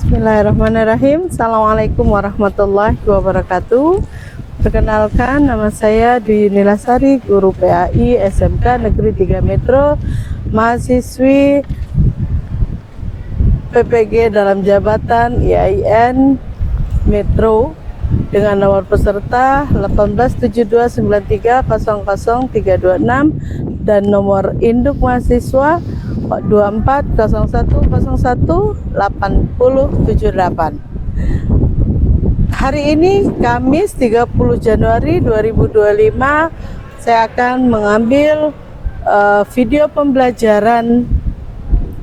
Bismillahirrahmanirrahim. Assalamualaikum warahmatullahi wabarakatuh. Perkenalkan, nama saya Dwi Nilasari, guru PAI SMK Negeri 3 Metro, mahasiswi PPG dalam jabatan IAIN Metro dengan nomor peserta 18729300326 dan nomor induk mahasiswa 2401018078. Hari ini Kamis 30 Januari 2025 saya akan mengambil video pembelajaran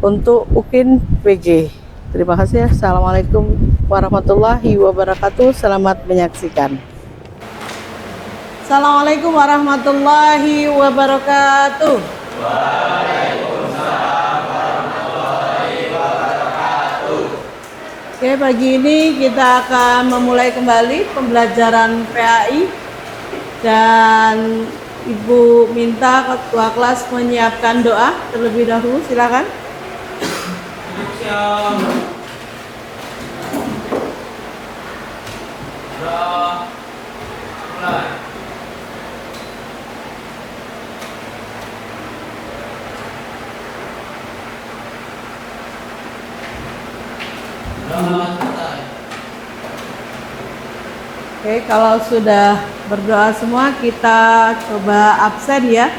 untuk UKIN PG. Terima kasih. Assalamualaikum warahmatullahi wabarakatuh. Selamat menyaksikan. Assalamualaikum warahmatullahi wabarakatuh. Waalaikumsalam warahmatullahi wabarakatuh. Oke, pagi ini kita akan memulai kembali pembelajaran PAI dan Ibu minta ketua kelas menyiapkan doa terlebih dahulu. Silakan. Oke, kalau sudah berdoa semua, kita coba absen ya.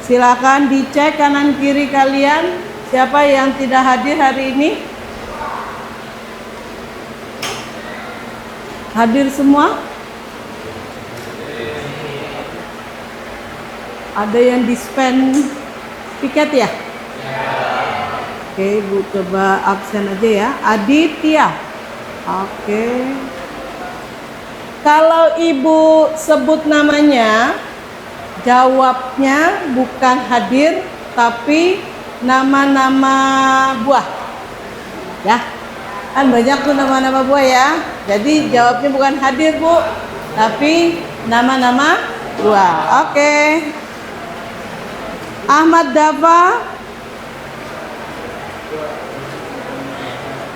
Silakan dicek kanan kiri kalian, siapa yang tidak hadir hari ini? Hadir semua? Ada yang dispen tiket ya? Oke, Bu coba absen aja ya. Aditya. Oke. Kalau Ibu sebut namanya, jawabnya bukan hadir, tapi nama-nama buah. Ya, kan banyak tuh nama-nama buah ya. Jadi jawabnya bukan hadir, Bu, tapi nama-nama buah. Oke. Ahmad Dafa.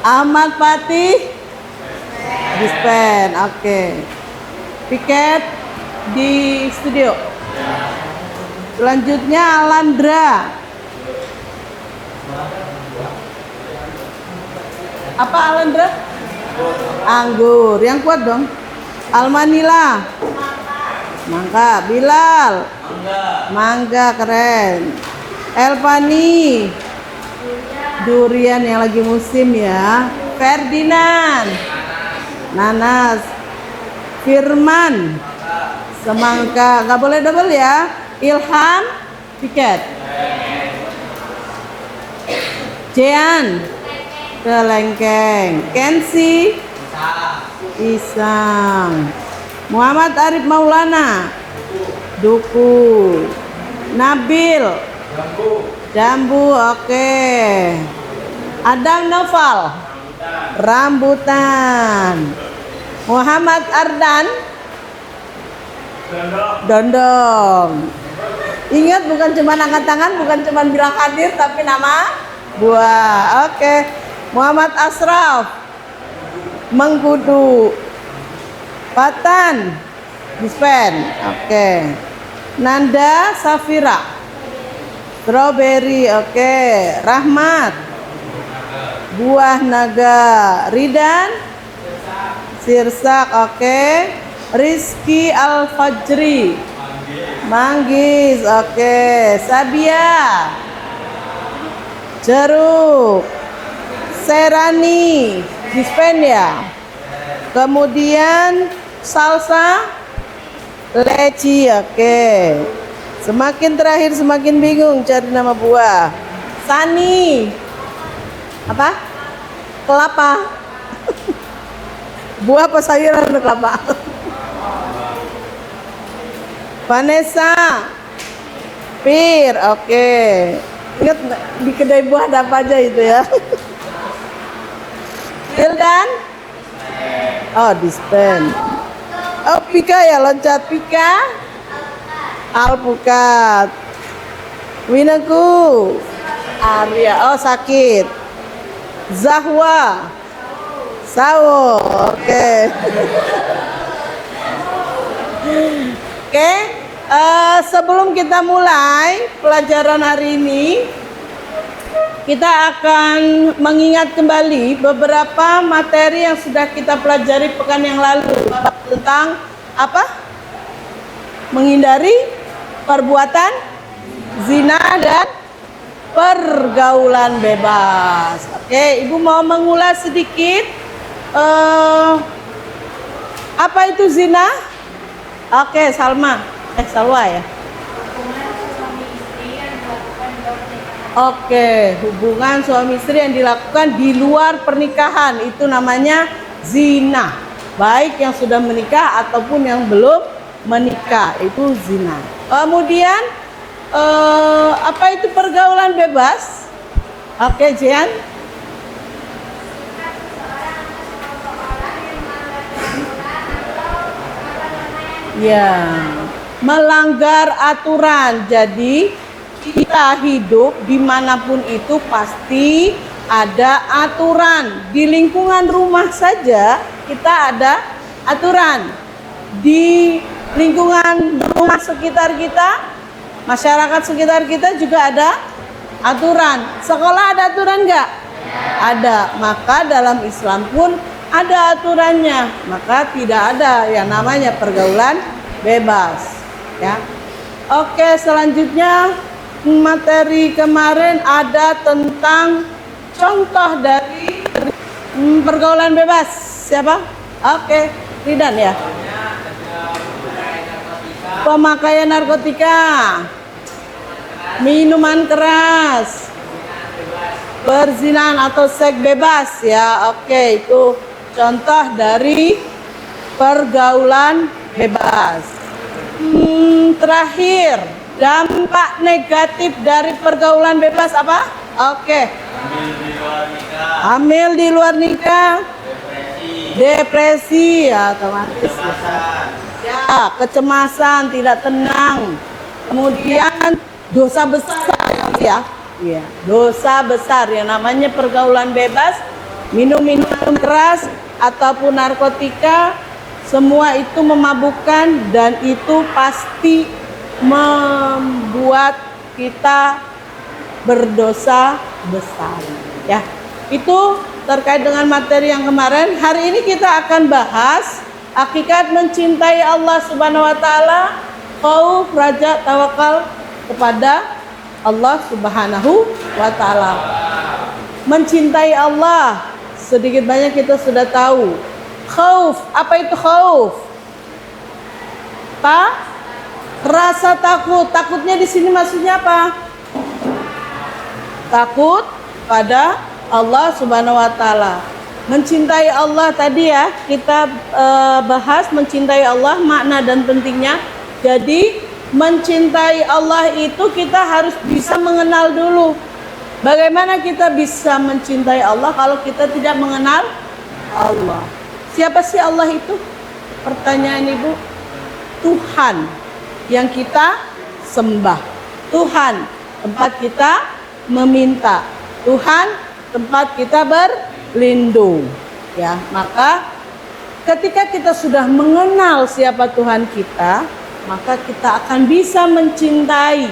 Ahmad Patih. Dispen. Oke. Piket di studio. Selanjutnya Alandra. Apa Alandra? Anggur. Yang kuat dong. Almanila. Mangga. Bilal. Mangga, keren. Elvani. Durian yang lagi musim ya. Ferdinand. Nanas. Firman. Semangka. Nggak boleh double ya. Ilham. Piket. Jean. Kelengkeng. Kensi. Pisang. Muhammad Arif Maulana. Duku. Nabil. Jambu. Oke. Adam Noval. Rambutan. Muhammad Ardan. Dondong. Ingat, bukan cuma angkat tangan, bukan cuma bilang hadir, tapi nama buah. Oke. Muhammad Asraf. Mengkudu. Patan. Dispen. Oke. Nanda Safira. Strawberry. Oke. Rahmat. Buah naga. Ridan. Sirsak. Oke. Rizky Al-Fajri. Manggis. Oke. Sabia. Jeruk. Serani. Dispen ya. Kemudian salsa. Leci. Oke. Semakin terakhir semakin bingung cari nama buah. Sani. Apa? Kelapa. Buah apa sayuran untuk kelapa? Vanessa. Pir. Oke. Ingat di kedai buah ada apa aja itu ya. Hildan. Oh, dispen. Oh, Pika ya, loncat. Pika. Alpukat. Winaku. Arya. Oh, sakit. Zahwa. Sahur. Oke. Oke. Sebelum kita mulai pelajaran hari ini, kita akan mengingat kembali beberapa materi yang sudah kita pelajari pekan yang lalu tentang apa? Menghindari perbuatan zina dan pergaulan bebas. Oke, Ibu mau mengulas sedikit apa itu zina? Oke, Salma. Salwa ya. Oke, hubungan suami istri yang dilakukan di luar pernikahan itu namanya zina. Baik yang sudah menikah ataupun yang belum menikah, itu zina. Kemudian apa itu pergaulan bebas? Oke, Jian. Ya, melanggar aturan. Jadi kita hidup dimanapun itu pasti ada aturan. Di lingkungan rumah saja kita ada aturan. Di lingkungan rumah sekitar kita, masyarakat sekitar kita juga ada aturan. Sekolah ada aturan enggak? Ada. Maka dalam Islam pun ada aturannya. Maka tidak ada yang namanya pergaulan bebas. Ya. Oke, selanjutnya materi kemarin ada tentang contoh dari pergaulan bebas. Siapa? Oke, Ridan ya. Pemakaian narkotika, minuman keras, perzinahan atau seks bebas ya. Oke, itu contoh dari pergaulan bebas. Terakhir, dampak negatif dari pergaulan bebas apa? Oke. Hamil di luar nikah. Depresi ya, otomatis. Ya, kecemasan, tidak tenang. Kemudian dosa besar ya. Iya, dosa besar yang namanya pergaulan bebas, minum minuman keras ataupun narkotika, semua itu memabukkan dan itu pasti membuat kita berdosa besar ya. Itu terkait dengan materi yang kemarin. Hari ini kita akan bahas hakikat mencintai Allah Subhanahu wa taala, khauf, raja, tawakal kepada Allah Subhanahu wa taala. Mencintai Allah sedikit banyak kita sudah tahu. Khauf, apa itu khauf? Rasa takut. Takutnya di sini maksudnya apa? Takut pada Allah Subhanahu wa taala. Mencintai Allah tadi ya, kita bahas mencintai Allah, makna dan pentingnya. Jadi mencintai Allah itu kita harus bisa mengenal dulu. Bagaimana kita bisa mencintai Allah kalau kita tidak mengenal Allah? Siapa sih Allah itu? Pertanyaan Ibu. Tuhan yang kita sembah. Tuhan tempat kita meminta. Tuhan tempat kita berlindung. Ya, maka ketika kita sudah mengenal siapa Tuhan kita, maka kita akan bisa mencintai.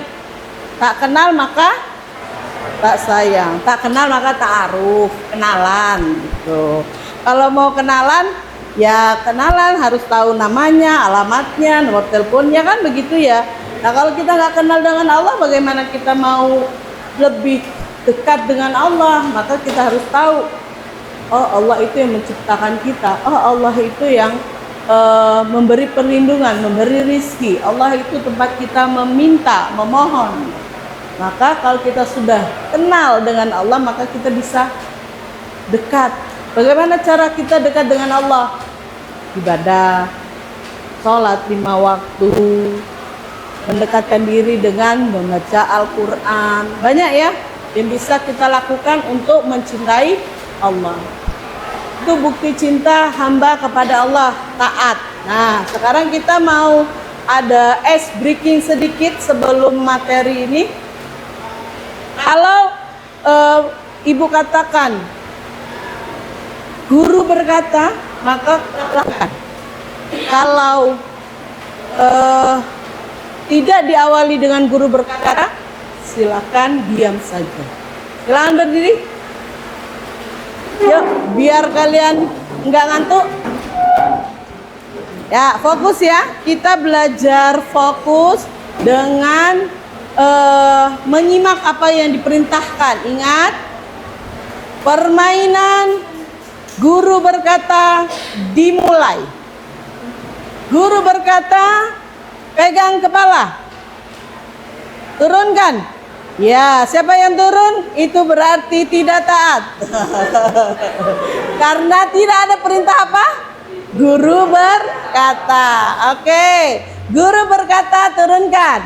Tak kenal maka tak sayang, tak kenal maka ta'aruf, kenalan gitu. Kalau mau kenalan, ya kenalan harus tahu namanya, alamatnya, nomor teleponnya kan begitu ya. Nah kalau kita nggak kenal dengan Allah, bagaimana kita mau lebih dekat dengan Allah? Maka kita harus tahu, oh Allah itu yang menciptakan kita, oh Allah itu yang memberi perlindungan, memberi rizki. Allah itu tempat kita meminta, memohon. Maka kalau kita sudah kenal dengan Allah, maka kita bisa dekat. Bagaimana cara kita dekat dengan Allah? Ibadah, sholat 5 waktu, mendekatkan diri dengan membaca Al-Quran. Banyak ya yang bisa kita lakukan untuk mencintai Allah. Itu bukti cinta hamba kepada Allah, taat. Nah, sekarang kita mau ada ice breaking sedikit sebelum materi ini. Kalau Ibu katakan Guru berkata, maka lakukan. Kalau tidak diawali dengan guru berkata, silakan diam saja. Silakan berdiri. Yuk, biar kalian nggak ngantuk. Ya, fokus ya. Kita belajar fokus dengan menyimak apa yang diperintahkan. Ingat, permainan guru berkata dimulai. Guru berkata pegang kepala, turunkan. Ya, siapa yang turun itu berarti tidak taat. Karena tidak ada perintah apa? Guru berkata. Oke, guru berkata turunkan.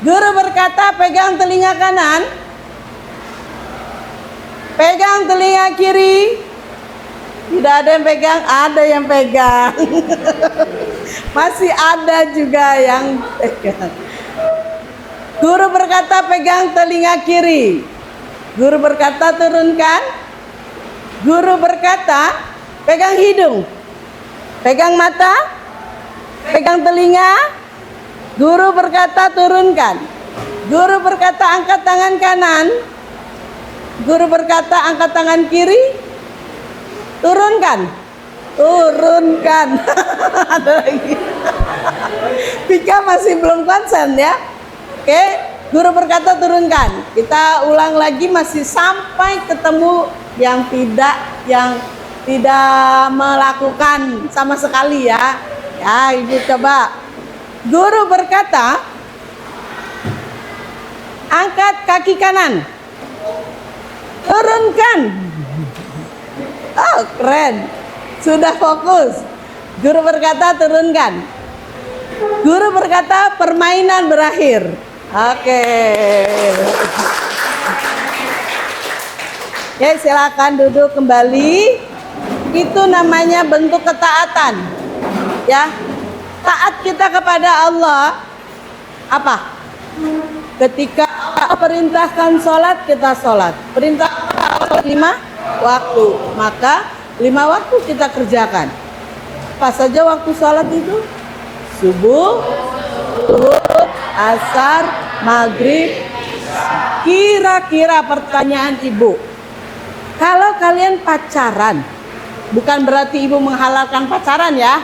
Guru berkata pegang telinga kanan, pegang telinga kiri. Tidak ada yang pegang, ada yang pegang. Masih ada juga yang pegang. Guru berkata pegang telinga kiri. Guru berkata turunkan. Guru berkata pegang hidung, pegang mata, pegang telinga. Guru berkata turunkan. Guru berkata angkat tangan kanan. Guru berkata angkat tangan kiri. Turunkan. Turunkan. Ada lagi. Pika masih belum konsen ya. Oke, guru berkata turunkan. Kita ulang lagi masih sampai ketemu yang tidak melakukan sama sekali ya. Ya, Ibu coba. Guru berkata angkat kaki kanan. Turunkan. Oh, keren. Sudah fokus. Guru berkata turunkan. Guru berkata permainan berakhir. Oke. Oke, silakan duduk kembali. Itu namanya bentuk ketaatan. Ya. Taat kita kepada Allah apa? Ketika Allah perintahkan sholat, kita sholat. Perintah Allah 5 waktu, maka 5 waktu kita kerjakan. Apa saja waktu sholat itu? Subuh, zuhur, asar, maghrib. Kira-kira pertanyaan Ibu, kalau kalian pacaran, bukan berarti Ibu menghalalkan pacaran ya,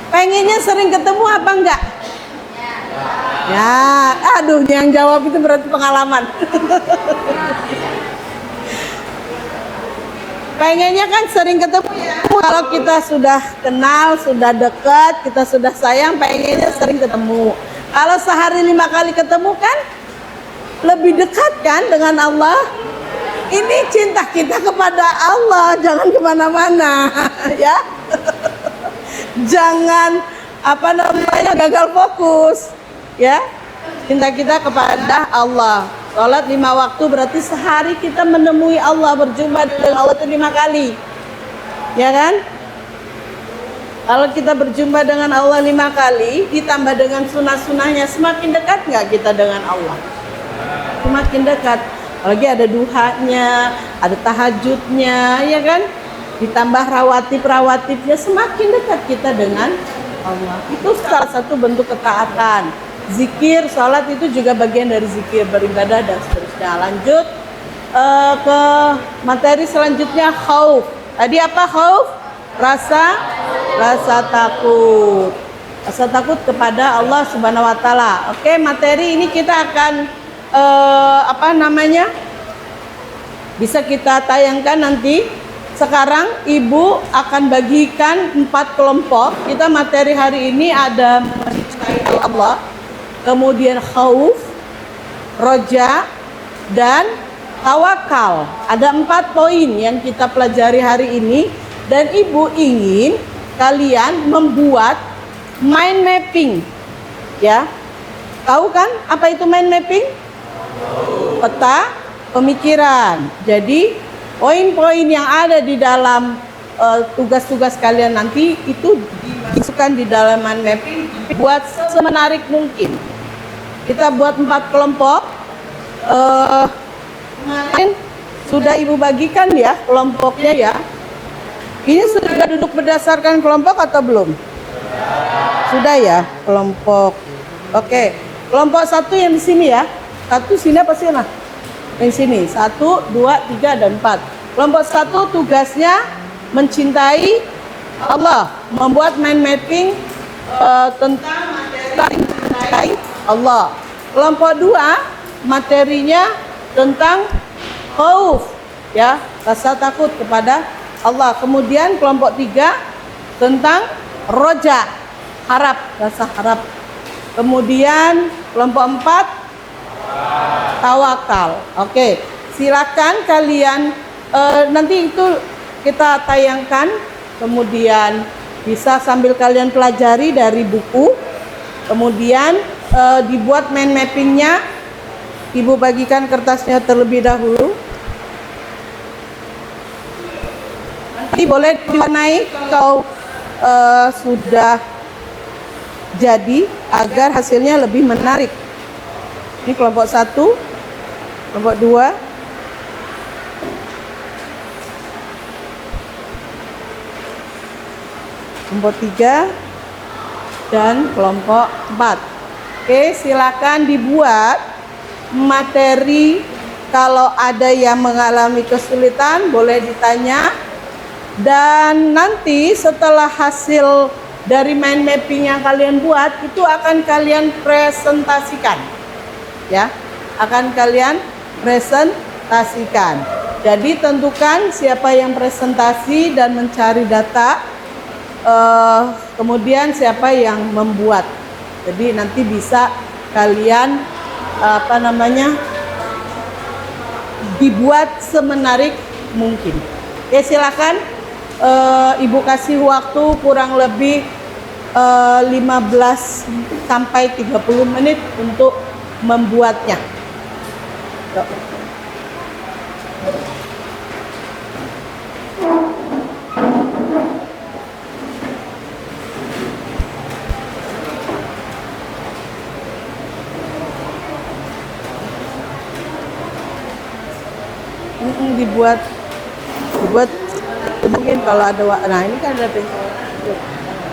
pengennya sering ketemu apa enggak? Ya, aduh, yang jawab itu berarti pengalaman. Pengennya kan sering ketemu ya. Kalau kita sudah kenal, sudah dekat, kita sudah sayang, pengennya sering ketemu. Kalau sehari 5 kali ketemu kan lebih dekat kan dengan Allah. Ini cinta kita kepada Allah, jangan kemana-mana ya. Jangan gagal fokus ya. Cinta kita kepada Allah. Sholat 5 waktu berarti sehari kita menemui Allah, berjumpa dengan Allah itu 5 kali. Ya kan? Kalau kita berjumpa dengan Allah 5 kali, ditambah dengan sunnah-sunnahnya, semakin dekat nggak kita dengan Allah? Semakin dekat. Apalagi ada duhanya, ada tahajudnya, ya kan? Ditambah rawatib-rawatibnya, semakin dekat kita dengan Allah. Itu salah satu bentuk ketaatan. Zikir, sholat itu juga bagian dari zikir, beribadah dan seterusnya. Lanjut ke materi selanjutnya, khauf. Tadi apa khauf? Rasa takut. Rasa takut kepada Allah Subhanahu wa taala. Oke, materi ini kita akan bisa kita tayangkan nanti. Sekarang Ibu akan bagikan 4 kelompok. Kita materi hari ini ada mencintai Allah, kemudian khauf, roja, dan tawakal. Ada 4 poin yang kita pelajari hari ini. Dan Ibu ingin kalian membuat mind mapping. Ya, tahu kan apa itu mind mapping? Peta pemikiran. Jadi poin-poin yang ada di dalam tugas-tugas kalian nanti itu dimasukkan di dalam mind mapping, buat semenarik mungkin. Kita buat 4 kelompok. Sudah Ibu bagikan ya kelompoknya ya. Ini sudah duduk berdasarkan kelompok atau belum? Sudah ya kelompok. Oke, kelompok 1 yang di sini ya. 1 sini apa sih nah? Yang sini 1, 2, 3 dan 4. Kelompok 1 tugasnya mencintai Allah, membuat mind mapping tentang materi mencintai Allah. Kelompok 2 materinya tentang khauf, ya, rasa takut kepada Allah. Kemudian kelompok 3 tentang roja, harap, rasa harap. Kemudian kelompok 4 tawakal. Oke, silakan kalian nanti itu kita tayangkan, kemudian bisa sambil kalian pelajari dari buku. Kemudian dibuat mind mappingnya. Ibu bagikan kertasnya terlebih dahulu. Nanti boleh diwarnai kalau sudah jadi agar hasilnya lebih menarik. Ini kelompok 1, kelompok 2, kelompok 3, dan kelompok 4. Oke, silakan dibuat materi. Kalau ada yang mengalami kesulitan boleh ditanya, dan nanti setelah hasil dari mind mapping yang kalian buat itu akan kalian presentasikan, ya, akan kalian presentasikan. Jadi tentukan siapa yang presentasi dan mencari data, kemudian siapa yang membuat. Jadi nanti bisa kalian dibuat semenarik mungkin. Ya, silakan. Ibu kasih waktu kurang lebih 15 sampai 30 menit untuk membuatnya. Dibuat mungkin kalau ada, nah ini kan ada,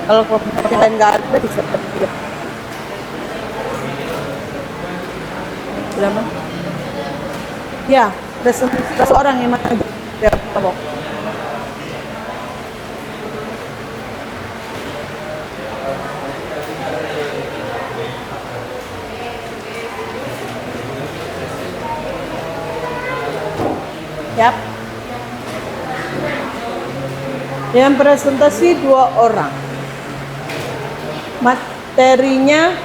kalau komponen nggak ada bisa berapa ya, ada seorang yang maju ya, kelompok. Yap. Yang presentasi 2 orang. Materinya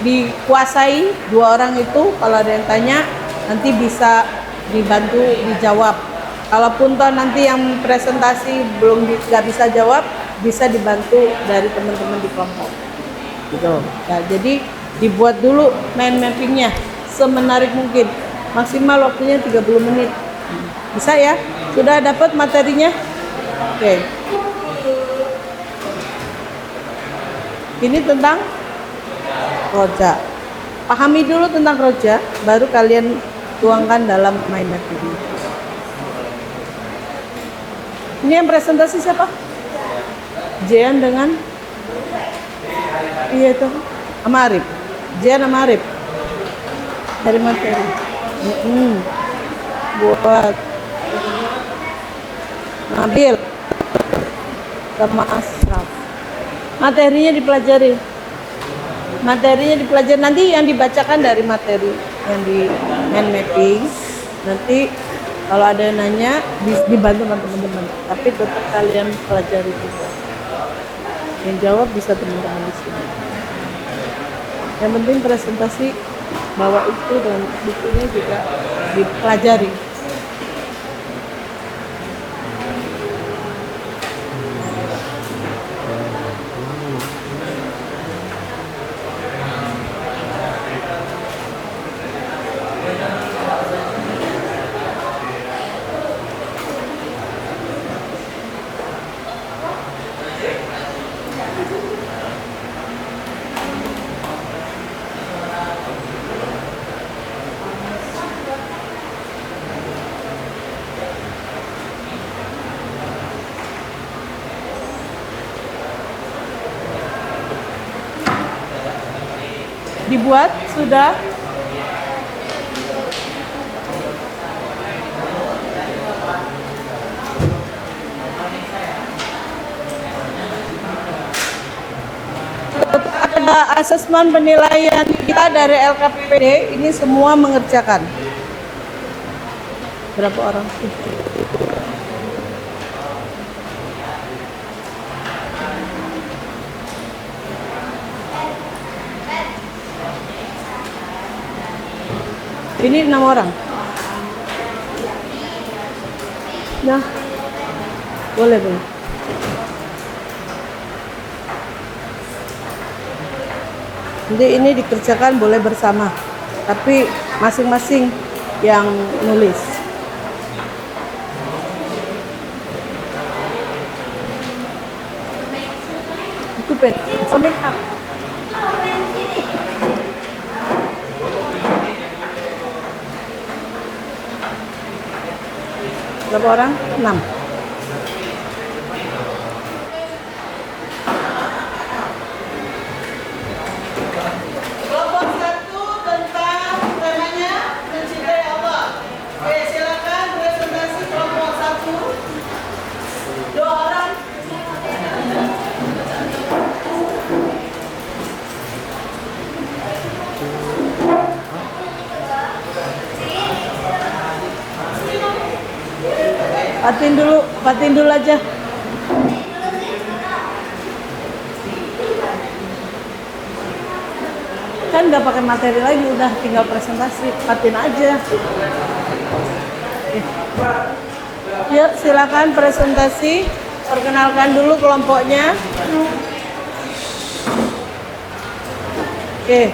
dikuasai 2 orang itu. Kalau ada yang tanya nanti bisa dibantu dijawab. Kalaupun toh nanti yang presentasi belum nggak bisa jawab, bisa dibantu dari teman-teman di kelompok. Gitu. Nah, jadi dibuat dulu mind mappingnya semenarik mungkin. Maksimal waktunya 30 menit. Bisa ya? Sudah dapat materinya? Oke. Ini tentang roja. Pahami dulu tentang roja, baru kalian tuangkan dalam mind mapping. Ini yang presentasi siapa? Jean dengan? Iya itu. Amarip. Jean Amarip. Dari materi. Buat Nabil sama Asraf. Materinya dipelajari. Nanti yang dibacakan dari materi yang di mind mapping. Nanti kalau ada yang nanya dibantu sama teman-teman. Tapi tetap kalian pelajari juga. Yang jawab bisa teman-teman di sini. Yang penting presentasi bawa itu dan bukunya juga dipelajari. dibuat sudah. Ada asesmen penilaian kita dari LKPD, ini semua mengerjakan. Berapa orang? Ini 6 orang. Nah, boleh. Jadi ini dikerjakan boleh bersama, tapi masing-masing yang nulis. Itu pen. Berapa orang? 6. Kelompok 1 tentang temanya mencintai Allah. Oke, silakan presentasi kelompok 1. 2 orang. Patin dulu aja. Kan nggak pakai materi lagi, udah tinggal presentasi, patin aja. Yuk, silakan presentasi. Perkenalkan dulu kelompoknya. Oke.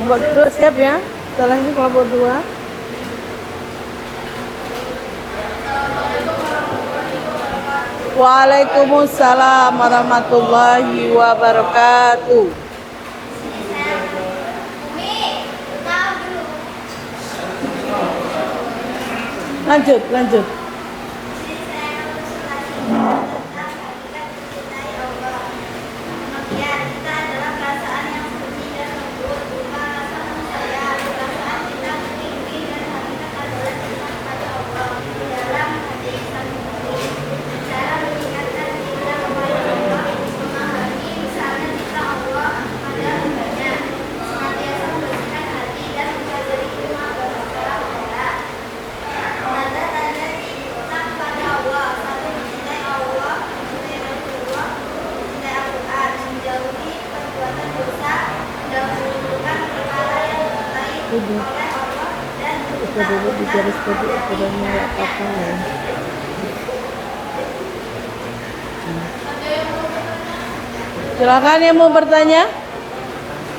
Kelompok 2 siap ya. Setelah ini kelompok 2. Waalaikumsalam warahmatullahi wabarakatuh. Lanjut. Dulu di garis tadi ukurannya apa ya? Silakan yang mau bertanya.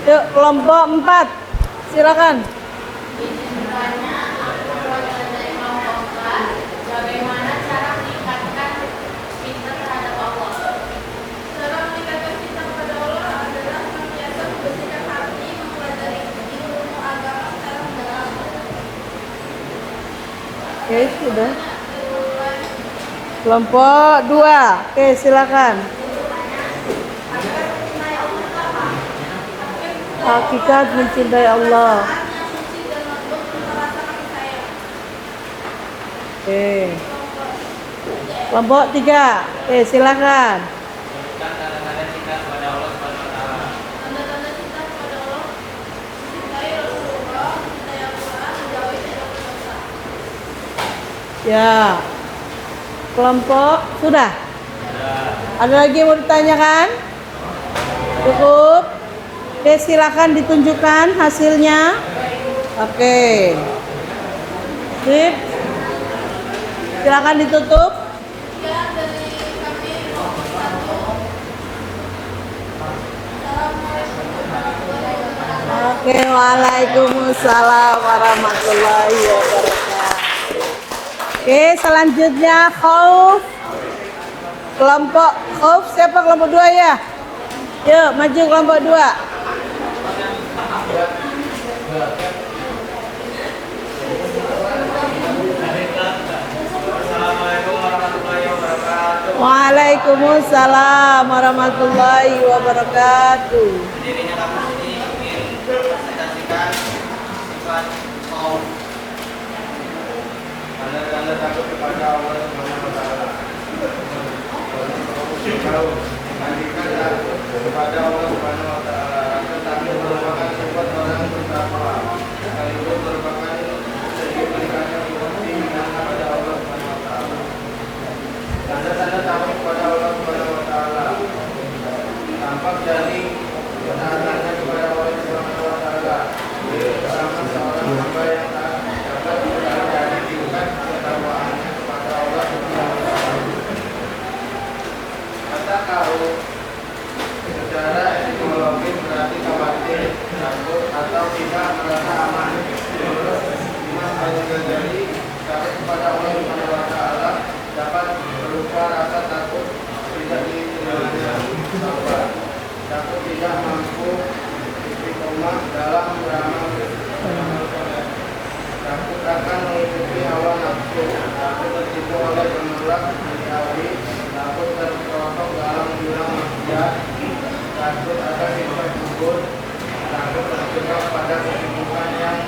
Yuk, kelompok 4. Silakan. Bagaimana cara meningkatkan cinta terhadap Allah? Cara meningkatkan cinta kepada Allah adalah senantiasa membersihkan hati, mempelajari ilmu agama secara mendalam. Oke, sudah. Kelompok 2. Oke, silakan. Hakikat mencintai Allah. Oke. Kelompok 3. Oke, silakan. Tanda-tanda cinta kepada Allah SWT. Tanda-tanda cinta kepada Allah: mencintai Rasulullah, mencintai Al-Quran, menjauhi dari dosa. Ya. Kelompok sudah. Ada lagi yang mau ditanyakan? Cukup. Oke, silakan ditunjukkan hasilnya. Oke. Sip. Silakan ditutup. Ya, dari kami kelompok 1. Assalamualaikum warahmatullahi wabarakatuh. Oke, waalaikumsalam warahmatullahi wabarakatuh. Oke, selanjutnya Khauf. Kelompok Khauf siapa? Kelompok 2 ya? Yuk, maju kelompok 2. Waalaikumsalam warahmatullahi wabarakatuh. menggambarkan sifat kaum. Tanda-tanda takut kepada Allah Subhanahu wa taala. Mandikan takut kepada Allah Subhanahu wa taala. Rasa takut merupakan sifat orang bertakwa. Sekaligus merupakan segi peningkatan bukti iman kepada Allah Subhanahu wa taala. Tanda-tanda takut kepada Allah Subhanahu wa taala. Tampak dari ketaatannya kepada Allah Subhanahu wa taala. Bersama seorang hamba yang dapat dari tingkat ketakwaannya kepada Allah Subhanahu wa taala. Kata kau secara etimologis berarti khawatir, takut atau tidak merasa aman. Menurut Imam Al-Ghazali, takut kepada Allah Subhanahu wa taala dapat berupa rasa takut tidak diterimanya taubat, takut tidak mampu istiqomah dalam beramal, takut akan mengikuti hawa nafsu, takut tertipu oleh gemerlap duniawi, takut terperosok dalam jurang maksiat, takut akan sifat gugur, takut terjebak pada kesibukan yang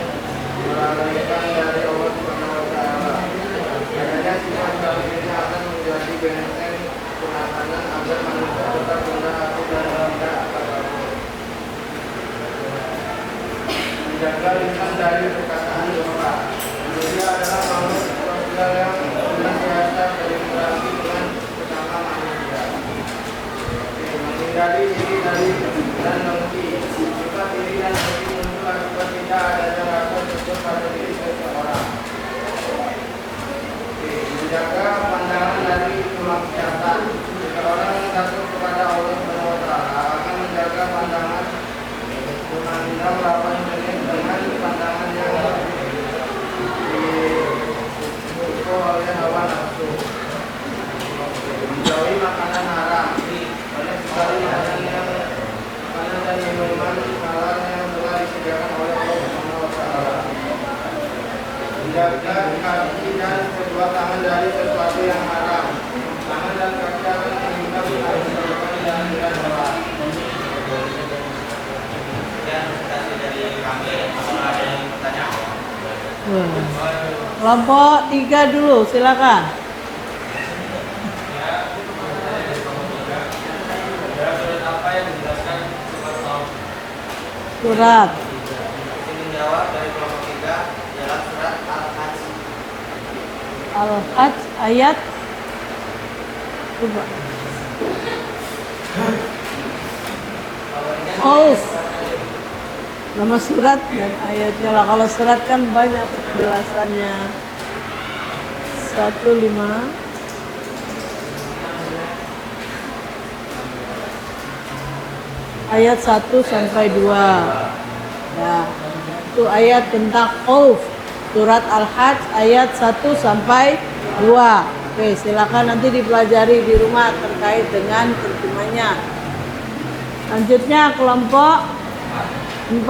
melalaikan dari Allah Subhanahu wa taala. Adanya sifat kali ini akan menjadi benteng penanganan agar manusia tetap rendah hati dan tidak takabur. Menjaga lisan dari perkataan dosa. Manusia adalah makhluk sosial yang senantiasa berinteraksi dengan sesama manusia. Menghindari diri dari dan dengki. Sifat diri dan dengki muncul akibat tidak adanya rasa syukur pada diri seseorang. Menjaga pandangan dari kemaksiatan. Seseorang yang takut kepada Allah Subhanahu wa taala akan menjaga pandangan memandang lawan jenis dengan pandangan yang dipukul oleh hawa nafsu. Menjauhi makanan haram. Banyak sekali makanan dan minuman halal yang telah disediakan oleh Allah Subhanahu wa taala. Menjaga kaki dan kedua tangan dari sesuatu yang haram. Tangan dan kaki akan menghindar dari perbuatan yang tidak salah. Sekian kasih dari kami. Apakah ada yang bertanya? Kelompok 3 dulu, silakan. Surat apa yang menjelaskan sifat kaum? Surat Ini jawab dari kelompok 3 adalah surat Al-Hajj. Al-Hajj ayat coba. Khauf. Nama surat dan ayatnya lah. Kalau surat kan banyak penjelasannya. 15 ayat 1 sampai 2. Ya. Itu ayat tentang khauf. Surat Al-Hajj ayat 1 sampai 2. Oke, silakan nanti dipelajari di rumah terkait dengan terjemahnya. Lanjutnya kelompok 4.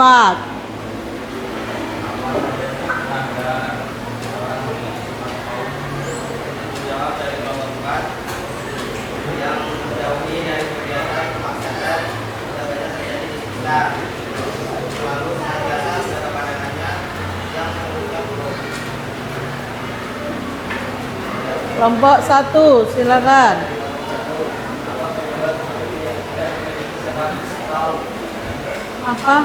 Jawab dari kelompok 4 yang menjauhi dari kegiatan kemaksiatan tidak banyak terjadi di sekitar. Lalu senantiasa pada pandangannya yang menunjukkan buruk. Kelompok 1, silakan. Apa?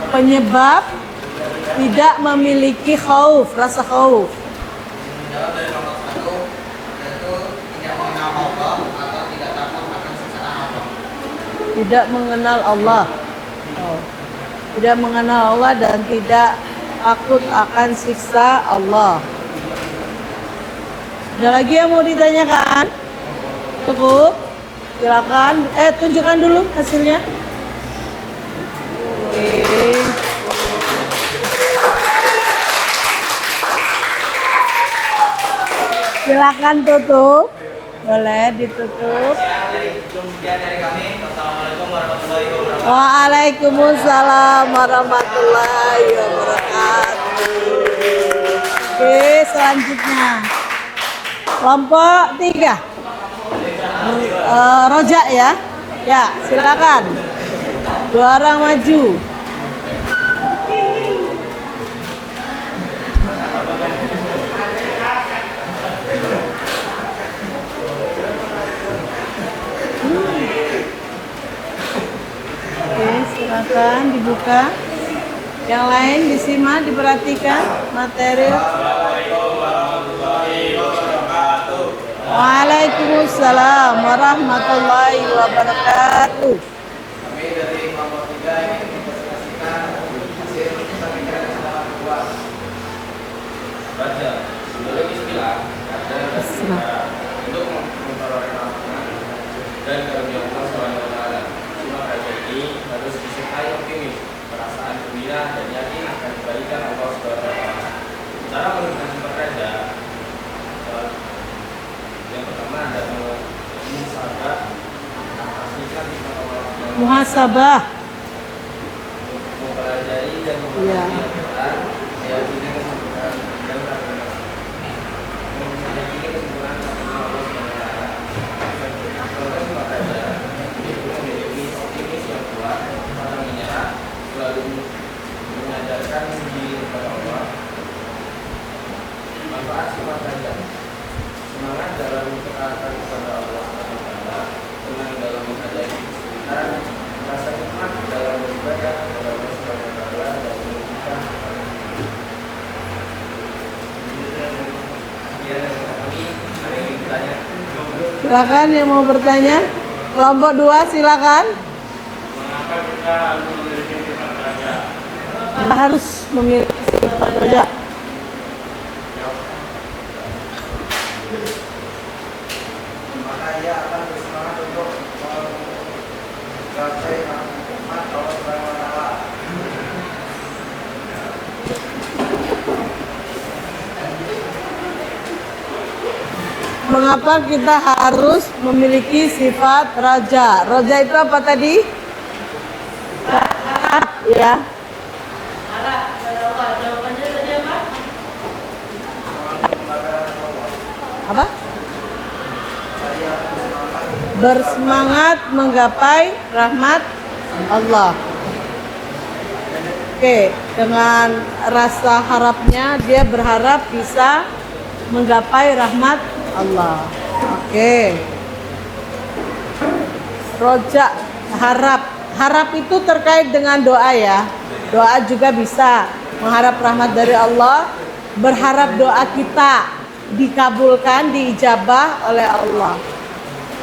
Penyebab tidak memiliki khauf, rasa khauf. Jawab dari kelompok 1 yaitu tidak mengenal Allah atau tidak takut akan siksaan Allah. Tidak mengenal Allah. Oh. Tidak mengenal Allah dan tidak takut akan siksa Allah. Ada lagi yang mau ditanyakan? Cukup? Silakan. Tunjukkan dulu hasilnya. Oke. Silakan tutup. Boleh ditutup. Sekian dari kami. Wassalamualaikum warahmatullahi wabarakatuh. Waalaikumsalam warahmatullahi wabarakatuh. Oke, selanjutnya kelompok 3. Rojak ya. Ya, silakan. 2 orang maju. Silakan dibuka. Yang lain disimak, diperhatikan materi. Waalaikumsalam warahmatullahi wabarakatuh. Kami dari kelompok 3 ingin mempresentasikan hasil pemikiran selama berbuat. Baca, sebelum istilah ada berbicara untuk memperoleh rahmat dan karunia Allah SWT. Cuma raja ini harus disertai optimis, perasaan gembira dan yakin akan kebaikan Allah SWT. Cara menentukan sifat raja yang pertama adalah muhasabah. Pastikan sifat Allah Muhasabah. mempelajari dan Iya. memahami Al-Quran, meyakini kesempurnaan dan karunia. Meyakini kesempurnaan karunia Allah SWT. Sebagai sifat raja, itu memiliki optimis yang kuat, pantang menyerah, selalu menyadarkan diri kepada Allah. Manfaat sifat raja: semangat dalam ketaatan kepada Allah SWT, tenang dalam menghadapi kesulitan, rasa nikmat dalam beribadah kepada Allah SWT, dan menunjukkan ada yang bertanya. Silakan yang mau bertanya. Kelompok 2 silakan. Mengapa kita memiliki sifat raja? Kita harus memiliki sifat raja. Maka ia akan bersemangat untuk mencapai rahmat Allah Subhanahu wa Ta'ala. Mengapa kita harus memiliki sifat raja? Raja itu apa tadi? Ya. Apa? Bersemangat menggapai rahmat Allah. Oke, dengan rasa harapnya dia berharap bisa menggapai rahmat Allah. Oke. Roja, harap. Harap itu terkait dengan doa ya. Doa juga bisa mengharap rahmat dari Allah, berharap doa kita dikabulkan, diijabah oleh Allah.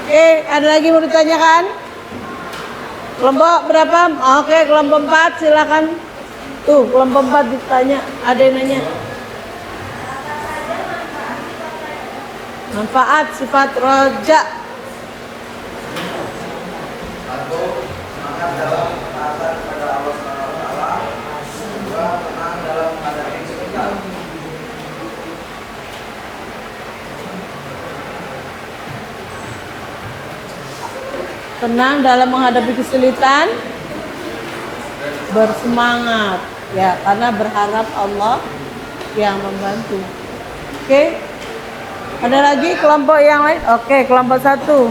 Oke, ada lagi mau ditanyakan? Kelompok berapa? Oke, kelompok 4 silakan. Tuh, kelompok 4 ditanya, ada yang nanya. Manfaat sifat roja. Satu, semangat dalam ketaatan kepada Allah Subhanahu wa Ta'ala. Dua, tenang dalam menghadapi kesulitan. Tenang dalam menghadapi kesulitan, bersemangat ya, karena berharap Allah yang membantu. Oke, ada lagi kelompok yang lain? Oke, kelompok 1.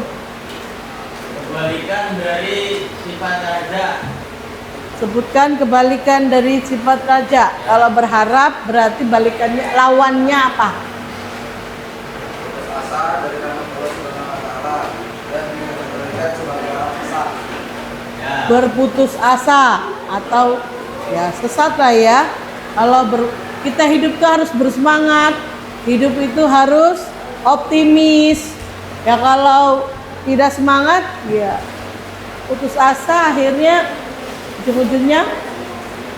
Kebalikan dari sifat raja. Sebutkan kebalikan dari sifat raja. Kalau berharap berarti balikannya, lawannya apa? Putus asa dari rahmat Allah Subhanahu wa Ta'ala dan diberikan sebagai asa. Berputus asa atau ya sesat lah ya. Kalau kita hidup itu harus bersemangat, hidup itu harus optimis. Ya kalau tidak semangat, ya putus asa, akhirnya ujung-ujungnya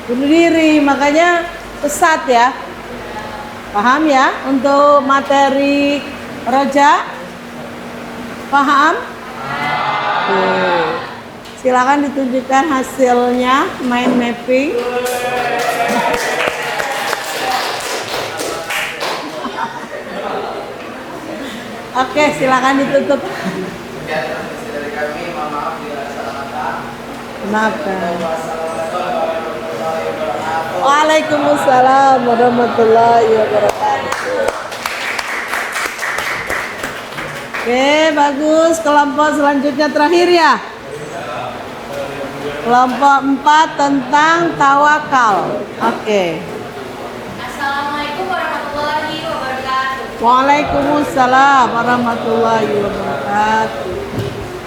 bunuh diri. Makanya sesat ya. Paham ya untuk materi roja? Paham? Oke. Silakan ditunjukkan hasilnya mind mapping. Oke, silakan ditutup. Sekian transmisi dari kami. Mohon maaf bila ada salah kata. Maafkan. Wassalamualaikum warahmatullahi wabarakatuh. Waalaikumsalam warahmatullahi wabarakatuh. Oke, bagus. Kelompok selanjutnya terakhir ya. Kelompok 4 tentang tawakal. Oke. Assalamualaikum warahmatullahi wabarakatuh. Waalaikumsalam warahmatullahi wabarakatuh.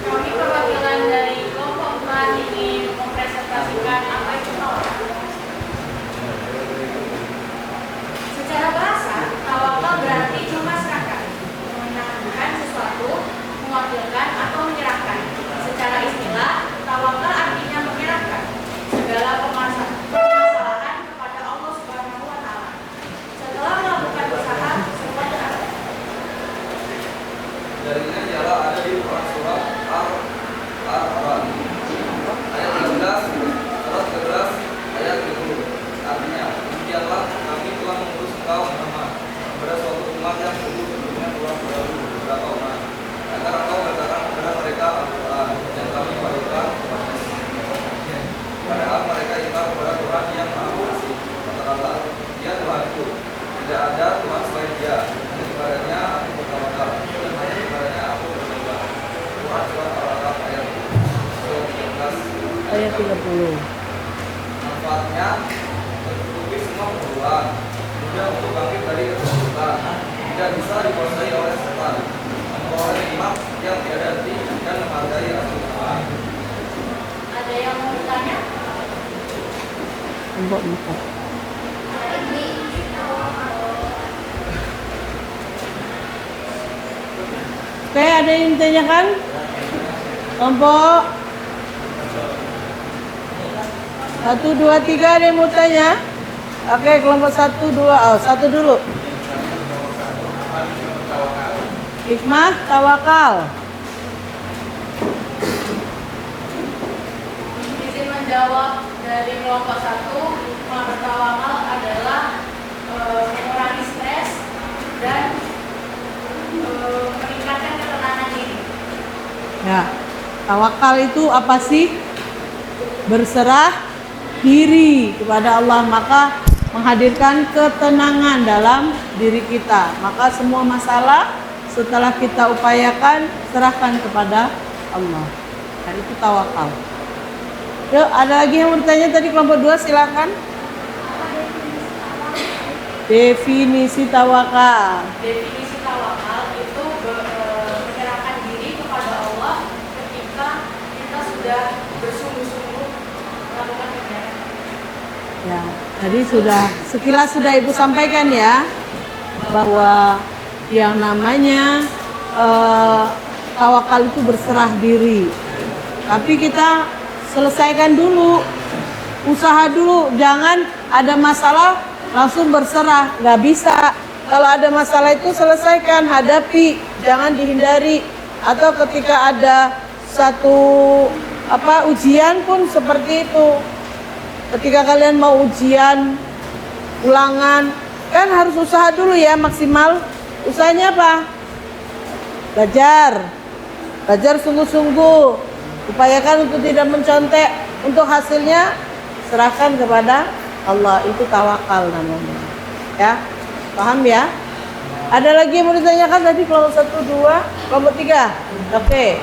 Kami perwakilan dari kelompok 4 ingin mempresentasikan ayat 30. Manfaatnya mencukupi semua keperluan, mudah untuk bangkit dari kesulitan, tidak bisa dikuasai oleh setan, memperoleh nikmat yang tiada henti dan menghargai Al-Quran. Ada yang mau bertanya? Kelompok 4. Oke, ada yang ditanyakan? Kelompok 1, 2, 3 ada yang mau tanya? Oke, kelompok 1, 2, satu dulu. Hikmah tawakal. Izin menjawab dari kelompok 1, hikmah bertawakal adalah mengurangi stres dan meningkatkan ketenangan diri. Ya, tawakal itu apa sih? Berserah diri kepada Allah, maka menghadirkan ketenangan dalam diri kita. Maka semua masalah setelah kita upayakan, serahkan kepada Allah. Nah, itu tawakal. Yuk, ada lagi yang mau bertanya tadi kelompok 2, silakan. Definisi tawakal. Definisi tawakal itu menyerahkan diri kepada Allah ketika kita sudah bersungguh-sungguh melakukan kegiatan. Ya, tadi sekilas sudah Ibu sampaikan ya, bahwa yang namanya tawakal itu berserah diri. Tapi kita selesaikan dulu, usaha dulu, jangan ada masalah langsung berserah, nggak bisa. Kalau ada masalah itu selesaikan, hadapi, jangan dihindari. Atau ketika ada satu ujian pun seperti itu. Ketika kalian mau ujian ulangan, kan harus usaha dulu ya, maksimal. Usahanya apa? Belajar sungguh-sungguh, upayakan untuk tidak mencontek. Untuk hasilnya serahkan kepada Allah, itu tawakal namanya. Ya, paham ya? Ada lagi yang mau ditanyakan tadi kelompok 1, 2, kelompok 3? Oke.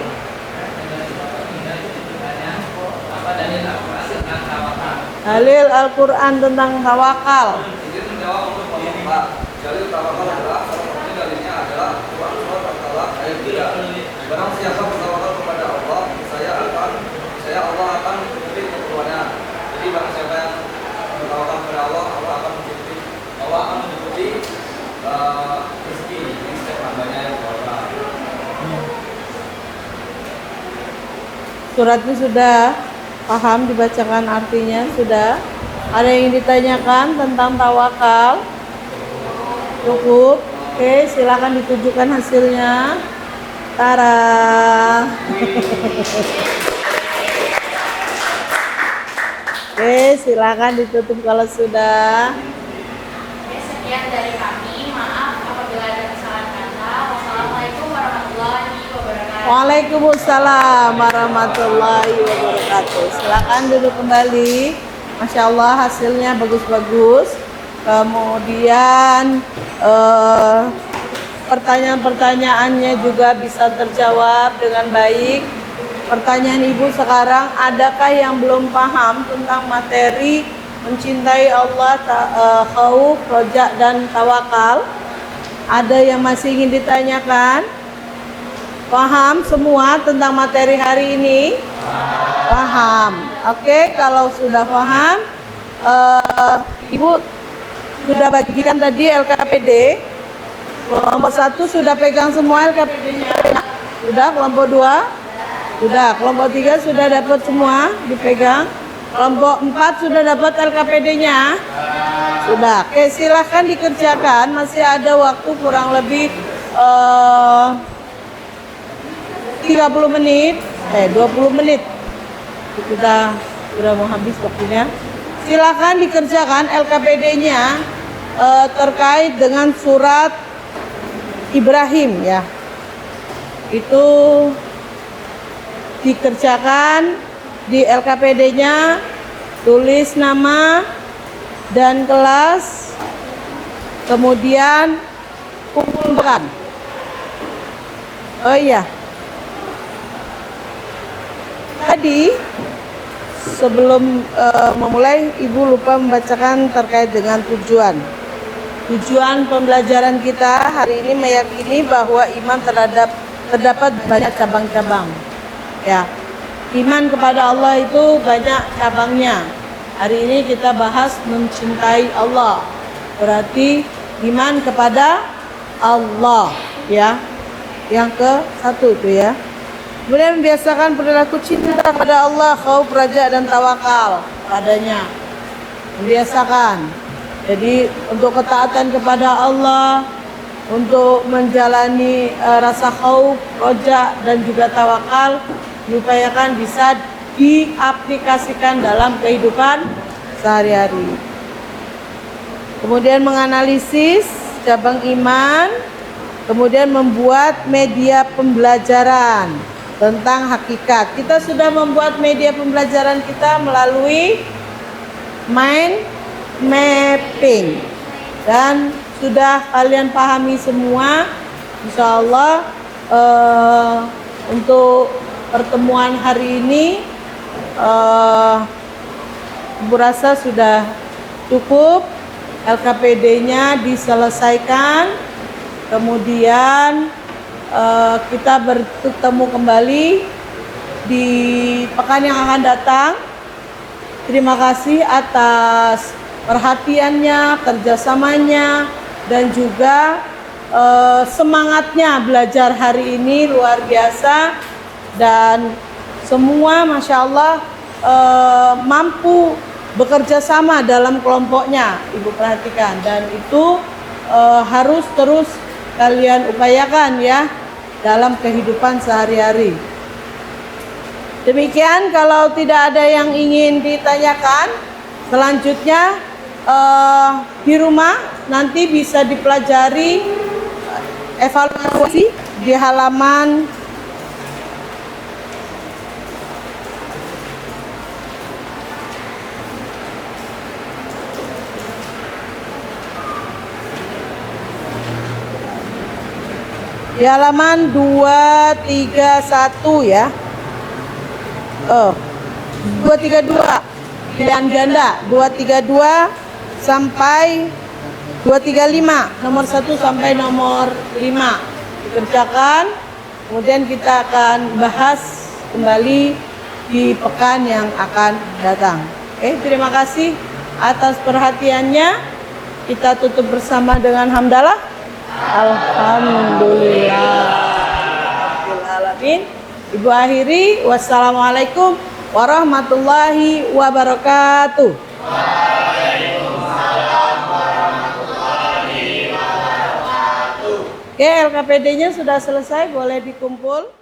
Dalil Al-Quran tentang tawakal. Izin menjawab untuk kelompok 4. Dalil tawakal adalah salah satunya dalilnya adalah Quran surat Al-Talaq ayat 3. Barang siapa bertawakal kepada Allah, Allah akan mencukupi keperluannya. Jadi barang siapa yang bertawakal kepada Allah, Allah akan mencukupi rezeki yang setiap hambanya yang bertawakal. Suratnya sudah paham, dibacakan artinya sudah. Ada yang ditanyakan tentang tawakal? Cukup. Oke, silakan ditujukan hasilnya. Tara. Oke, silakan ditutup kalau sudah. Oke, sekian dari kami. Maaf apabila ada kesalahan kata. Wassalamualaikum warahmatullahi wabarakatuh. Waalaikumsalam warahmatullahi wabarakatuh. Silakan duduk kembali. Masya Allah, hasilnya bagus-bagus. Kemudian pertanyaan-pertanyaannya juga bisa terjawab dengan baik. Pertanyaan Ibu sekarang, adakah yang belum paham tentang materi mencintai Allah, khauf, roja, dan tawakal? Ada yang masih ingin ditanyakan? Paham semua tentang materi hari ini? Paham. Oke, kalau sudah paham, Ibu sudah bagikan tadi LKPD. Kelompok 1 sudah pegang semua LKPD-nya. Sudah, kelompok 2? Sudah, kelompok 3 sudah dapat semua dipegang. Kelompok 4 sudah dapat LKPD-nya. Sudah. Oke, silahkan dikerjakan. Masih ada waktu kurang lebih 30 menit, 20 menit. Kita sudah mau habis waktunya. Silakan dikerjakan LKPD-nya terkait dengan surat Ibrahim ya. Itu dikerjakan di LKPD-nya, tulis nama dan kelas, kemudian kumpulkan. Oh iya. Tadi sebelum memulai, Ibu lupa membacakan terkait dengan tujuan. Tujuan pembelajaran kita hari ini meyakini bahwa iman terdapat banyak cabang-cabang. Ya, iman kepada Allah itu banyak cabangnya. Hari ini kita bahas mencintai Allah. Berarti iman kepada Allah, ya. Yang ke satu itu ya. Kemudian membiasakan perilaku cinta kepada Allah, khauf, raja, dan tawakal padanya. Membiasakan. Jadi untuk ketaatan kepada Allah, untuk menjalani rasa khauf, raja, dan juga tawakal diupayakan bisa diaplikasikan dalam kehidupan sehari-hari. Kemudian menganalisis cabang iman, kemudian membuat media pembelajaran tentang hakikat. Kita sudah membuat media pembelajaran kita melalui mind mapping dan sudah kalian pahami semua, insya Allah. Untuk pertemuan hari ini Ibu rasa sudah cukup. LKPD-nya diselesaikan, kemudian kita bertemu kembali di pekan yang akan datang. Terima kasih atas perhatiannya, kerjasamanya, dan juga semangatnya belajar hari ini luar biasa. Dan semua Masya Allah mampu bekerja sama dalam kelompoknya, Ibu perhatikan. Dan itu harus terus kalian upayakan ya dalam kehidupan sehari-hari. Demikian, kalau tidak ada yang ingin ditanyakan, selanjutnya di rumah nanti bisa dipelajari evaluasi di halaman di halaman 231 ya. 232 pilihan ganda 232 sampai 235, nomor 1 sampai nomor 5 dikerjakan. Kemudian kita akan bahas kembali di pekan yang akan datang. Terima kasih atas perhatiannya. Kita tutup bersama dengan hamdalah. Alhamdulillah rabbil alamin. Ibu akhiri, wassalamualaikum warahmatullahi wabarakatuh. Waalaikumsalam warahmatullahi wabarakatuh. LKPD-nya sudah selesai, boleh dikumpul.